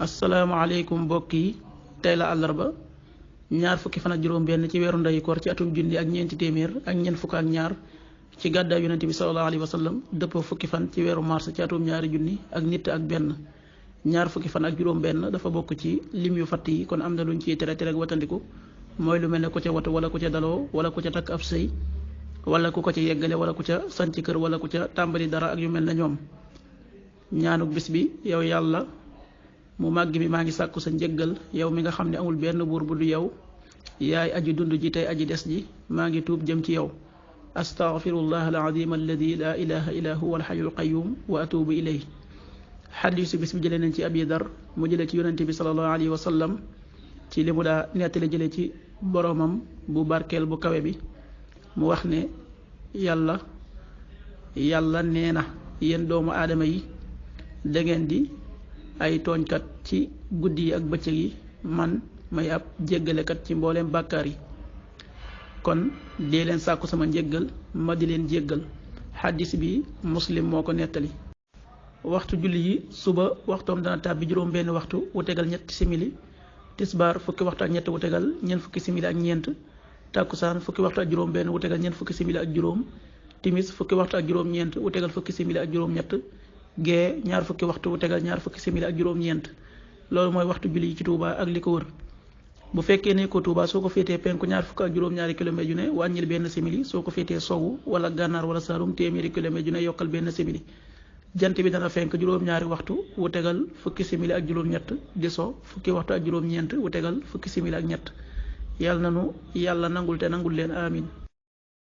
asalaamaaleykum mbokk yi tey la àllarba ñaar fukki fan ak juróom benn ci weeru ndeyu koor ci atum junni ak ñeenti téeméer ak ñeent fukk ak ñaar ci gàddaay yonente bi sallallahu alayhi wa sallam dëppoo fukki fan ci weeru mars ci atum ñaari junni ak nit ak benn ñaar fukki fan ak juróom benn dafa bokk ci lim yu fatt yi kon am na luñ ciy tere ak watandiku mooy lu mel ne ku ca watu wala ku ca daloo wala ku ca takk ab sëy wala ku ko ca yeggale wala ku ca sanc kër wala ku ca tàmbali dara ak yu mel ne ñoom ñaanuk bis bi yow yàlla mu màgg mi maa ngi sàkku sa njëggal yow mi nga xam ne amul benn buur bu du yow yaay aji dund ji tey aji des ji maa ngi tuub jëm ci yow astaghfirullah alazim alladi la ilaha illa huwa alxayul qayum wa atubu ilayh xadiisu bis bi jëlee nañ ci abi dar mu jëlee ci yonente bi sallallahu alayhi wa sallam ci li mu daa nettali jëlee ci boromam bu barkeel bu kawe bi mu wax ne yàlla nee na yéen doomu aadama yi da ngeen di ay tooñkat ci guddi yi ak bëccëg yi man may ab jéggalekat ci mbooleem bàkkaar yi kon dee leen sàkku sama njéggal ma di leen jéggal xaddis bi muslim moo ko nettali. waxtu julli yi suba waxtoom dana tàbbi juróom benn waxtu wu tegal ñetti simili tisbaar fukki waxtu ak ñett wu tegal ñeent fukki simili ak ñeent tàkkusaan fukki waxtu ak juróom benn wu tegal ñeent fukki simili ak juróom timis fukki waxtu ak juróom ñeent wu tegal fukki simili ak juróom ñett gee ñaar fukki waxtu wu tegal ñaar fukki simili ak juróom ñeent loolu mooy waxtu julli yi ci Touba ak li ko wër bu fekkee ne ko Touba soo ko féetee penku ñaar fukk ak juróom-ñaari kilomètre yu ne wàññil benn simili soo ko féetee sowu wala gànnaar wala saalum téeméeri kilomètre yu ne yokkal benn simili jant bi dana fenk juróom-ñaari waxtu wu tegal fukki simili ak juróom-ñett di so fukki waxtu ak juróom-ñeent wu tegal fukki simili ak ñett yàlla nanu yàlla nangul te nangul leen amin